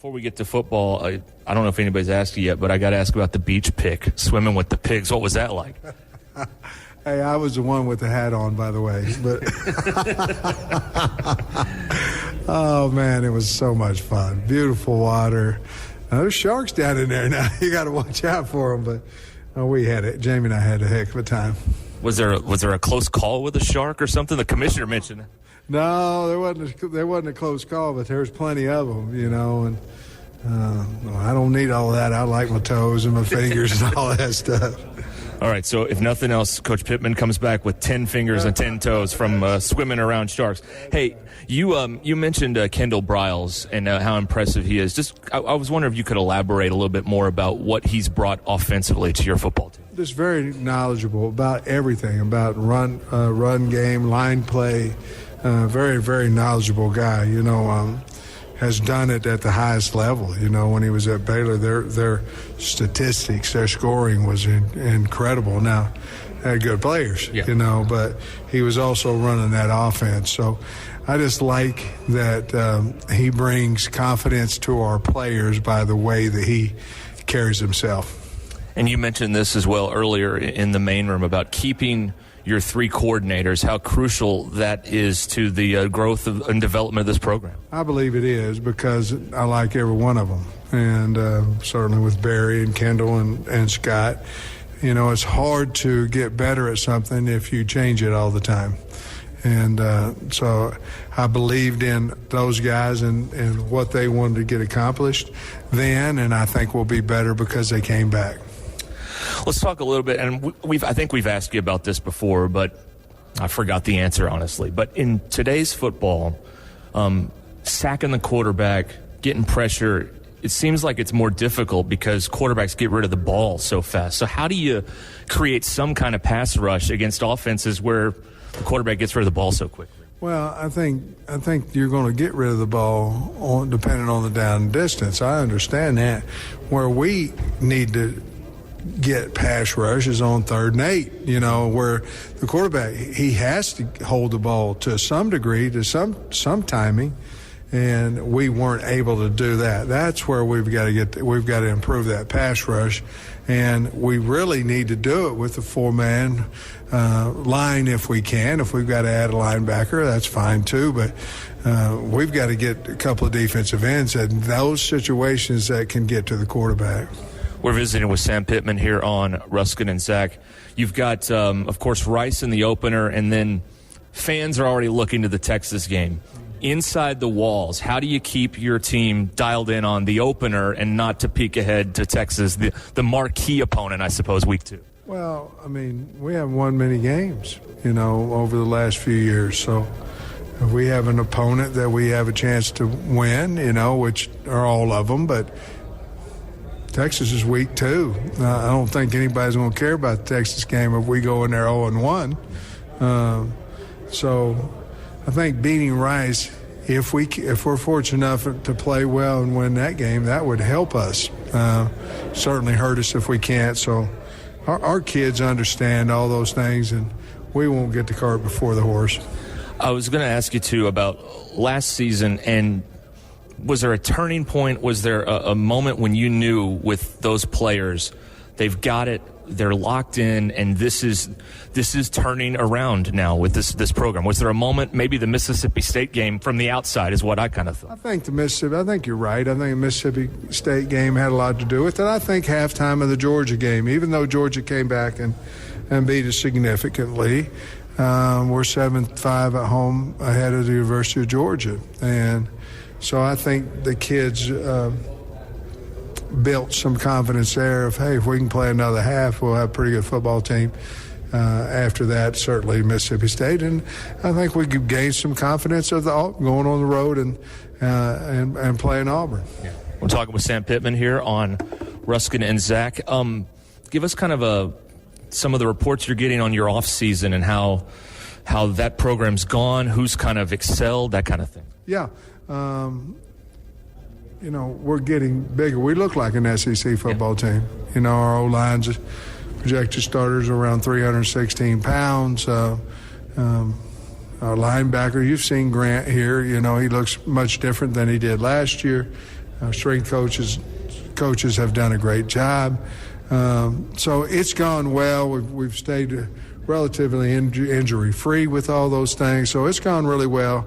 Before we get to football, I don't know if anybody's asked you yet, but I got to ask about the beach pick, swimming with the pigs. What was that like? Hey, I was the one with the hat on, by the way. But oh, man, it was so much fun. Beautiful water. There's sharks down in there now. You got to watch out for them. But we had it. Jamie and I had a heck of a time. Was there a close call with a shark or something? The commissioner mentioned it. No, there wasn't a close call, but there was plenty of them, you know. And I don't need all that. I like my toes and my fingers and all that stuff. All right, so if nothing else, Coach Pittman comes back with 10 fingers and 10 toes from swimming around sharks. Hey, you mentioned Kendall Briles and how impressive he is. I was wondering if you could elaborate a little bit more about what he's brought offensively to your football team. Just very knowledgeable about everything, about run game, line play. Very, very knowledgeable guy, you know. Has done it at the highest level. You know, when he was at Baylor, their statistics, their scoring was incredible. Now, they had good players, you know, but he was also running that offense. So I just like that he brings confidence to our players by the way that he carries himself. And you mentioned this as well earlier in the main room about keeping your three coordinators, how crucial that is to the growth and development of this program. I believe it is because I like every one of them. And certainly with Barry and Kendall and Scott, you know, it's hard to get better at something if you change it all the time. And so I believed in those guys and what they wanted to get accomplished then, and I think we'll be better because they came back. Let's talk a little bit, and I think we've asked you about this before, but I forgot the answer, honestly. But in today's football, sacking the quarterback, getting pressure, it seems like it's more difficult because quarterbacks get rid of the ball so fast. So how do you create some kind of pass rush against offenses where the quarterback gets rid of the ball so quickly? Well, I think you're going to get rid of the ball depending on the down distance. I understand that. Where we need to get pass rushes on 3rd and 8, you know, where the quarterback, he has to hold the ball to some degree, to some timing, and we weren't able to do that. That's where we've got to improve that pass rush, and we really need to do it with the 4-man line if we can. If we've got to add a linebacker, that's fine too, but we've got to get a couple of defensive ends in those situations that can get to the quarterback. We're visiting with Sam Pittman here on Ruscin and Zach. You've got, of course, Rice in the opener, and then fans are already looking to the Texas game. Inside the walls, how do you keep your team dialed in on the opener and not to peek ahead to Texas, the marquee opponent, I suppose, week 2? Well, I mean, we haven't won many games, you know, over the last few years. So if we have an opponent that we have a chance to win, you know, which are all of them, but Texas is weak too. I don't think anybody's going to care about the Texas game if we go in there 0-1. So I think beating Rice, if we're fortunate enough to play well and win that game, that would help us. Certainly hurt us if we can't. So our kids understand all those things, and we won't get the cart before the horse. I was going to ask you too about last season, and was there a turning point? Was there a moment when you knew with those players, they've got it, they're locked in, and this is turning around now with this program? Was there a moment, maybe the Mississippi State game from the outside is what I kind of thought? I think you're right. I think the Mississippi State game had a lot to do with it. I think halftime of the Georgia game, even though Georgia came back and beat us significantly, we're 7-5 at home ahead of the University of Georgia. And so I think the kids built some confidence there of, hey, if we can play another half, we'll have a pretty good football team. After that, certainly Mississippi State. And I think we could gain some confidence of going on the road and playing Auburn. Yeah. We're talking with Sam Pittman here on Ruscin and Zach. Give us kind of some of the reports you're getting on your off season and how that program's gone, who's kind of excelled, that kind of thing. Yeah. You know, we're getting bigger. We look like an SEC football team. You know, our O-line's projected starters are around 316 pounds. Our linebacker, you've seen Grant here. You know, he looks much different than he did last year. Our strength coaches have done a great job. So it's gone well. We've stayed relatively injury-free with all those things. So it's gone really well.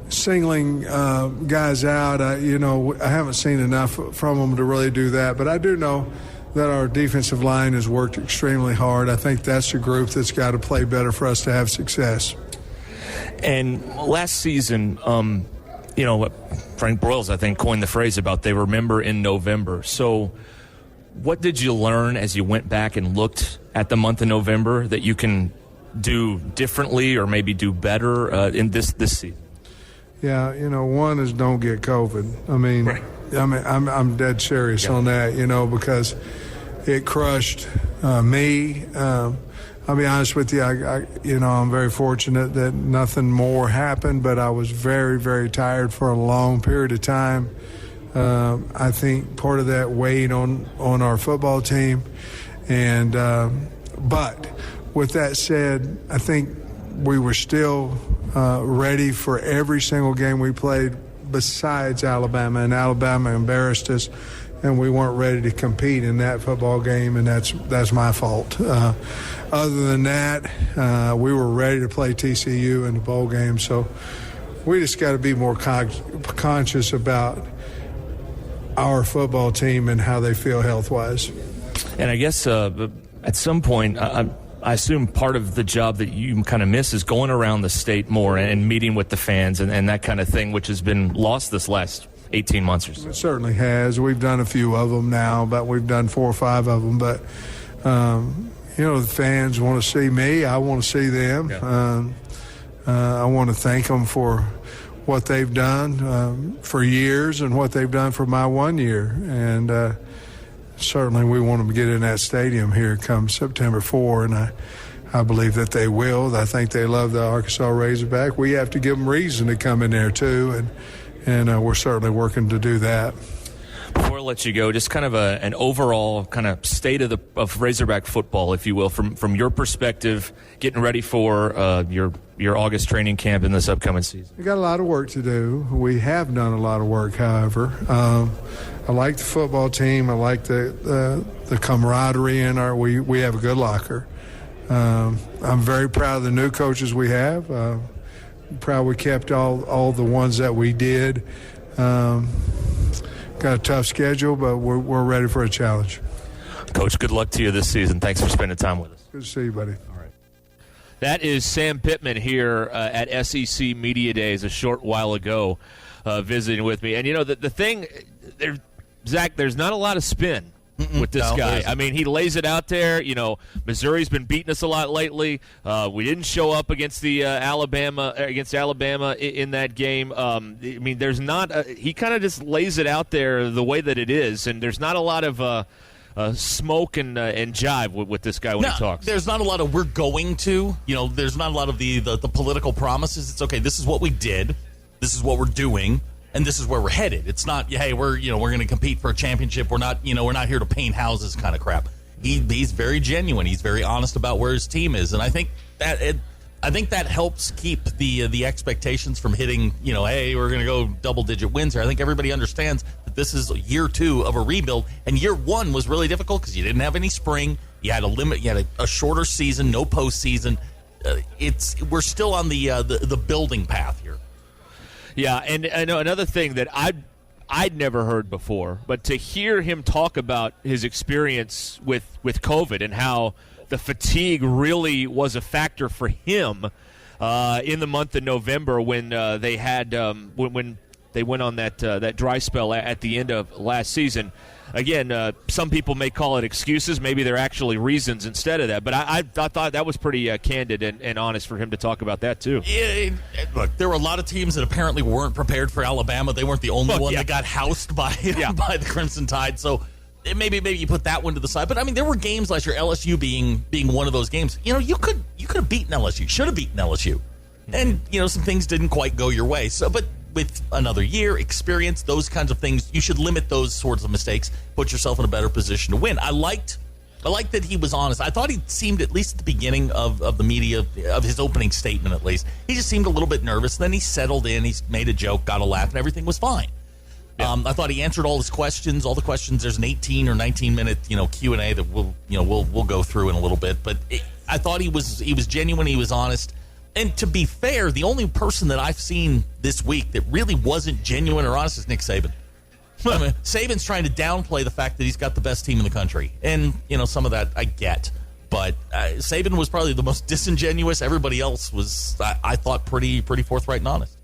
Singling guys out, I haven't seen enough from them to really do that. But I do know that our defensive line has worked extremely hard. I think that's a group that's got to play better for us to have success. And last season, Frank Broyles, I think, coined the phrase about they remember in November. So what did you learn as you went back and looked at the month of November that you can do differently or maybe do better in this season? Yeah, one is don't get COVID. Right. I'm dead serious on that, because it crushed me. I'll be honest with you, I'm very fortunate that nothing more happened, but I was very, very tired for a long period of time. I think part of that weighed on our football team. And but with that said, I think we were still ready for every single game we played besides Alabama, and Alabama embarrassed us, and we weren't ready to compete in that football game, and that's my fault. Other than that, we were ready to play TCU in the bowl game, so we just got to be more conscious about our football team and how they feel health-wise. And I guess at some point, I assume part of the job that you kind of miss is going around the state more and meeting with the fans and that kind of thing, which has been lost this last 18 months or so. It certainly has. We've done a few of them now, but we've done 4 or 5 of them. But, the fans want to see me. I want to see them. Yeah. I want to thank them for what they've done for years and what they've done for my 1 year. And certainly we want them to get in that stadium here come September 4, and I believe that they will. I think they love the Arkansas Razorback. We have to give them reason to come in there too, and we're certainly working to do that. Before I let you go, just kind of an overall kind of state of Razorback football, if you will, from your perspective, getting ready for your August training camp in this upcoming season. We got a lot of work to do. We have done a lot of work, however. I like the football team. I like the camaraderie in we have a good locker. I'm very proud of the new coaches we have. Proud we kept all the ones that we did. Got a tough schedule, but we're ready for a challenge. Coach, good luck to you this season. Thanks for spending time with us. Good to see you, buddy. All right. That is Sam Pittman here at SEC Media Days a short while ago visiting with me. And, the thing, Zach, there's not a lot of spin with this guy. I mean, he lays it out there. Missouri's been beating us a lot lately. We didn't show up against Alabama in that game. There's not. He kind of just lays it out there the way that it is, and there's not a lot of smoke and jive with this guy when he talks. There's not a lot of we're going to. There's not a lot of the political promises. It's okay. This is what we did. This is what we're doing. And this is where we're headed. It's not, hey, we're going to compete for a championship. We're not, we're not here to paint houses kind of crap. He's very genuine. He's very honest about where his team is, and I think that helps keep the expectations from hitting. Hey, we're going to go double-digit wins here. I think everybody understands that this is year 2 of a rebuild, and year 1 was really difficult because you didn't have any spring. You had a shorter season, no postseason. We're still on the building path here. Yeah, and I know another thing that I'd never heard before, but to hear him talk about his experience with COVID and how the fatigue really was a factor for him in the month of November when they had when they went on that dry spell at the end of last season. Again, some people may call it excuses. Maybe they're actually reasons instead of that. But I thought that was pretty candid and honest for him to talk about that, too. Look, there were a lot of teams that apparently weren't prepared for Alabama. They weren't the only one that got housed by the Crimson Tide. So maybe you put that one to the side. But, there were games last year, LSU being one of those games. You could have beaten LSU. Should have beaten LSU. And, some things didn't quite go your way. So, but with another year, experience, those kinds of things, you should limit those sorts of mistakes, put yourself in a better position to win. I liked I like that he was honest. I thought he seemed, at least at the beginning of the media, of his opening statement at least, he just seemed a little bit nervous. Then he settled in, he made a joke, got a laugh, and everything was fine. Yeah. I thought he answered all his questions. All the questions. There's an 18 or 19 minute Q&A that we'll go through in a little bit. But I thought he was genuine. He was honest. And to be fair, the only person that I've seen this week that really wasn't genuine or honest is Nick Saban. I mean, Saban's trying to downplay the fact that he's got the best team in the country. And, some of that I get. But Saban was probably the most disingenuous. Everybody else was, I thought, pretty forthright and honest.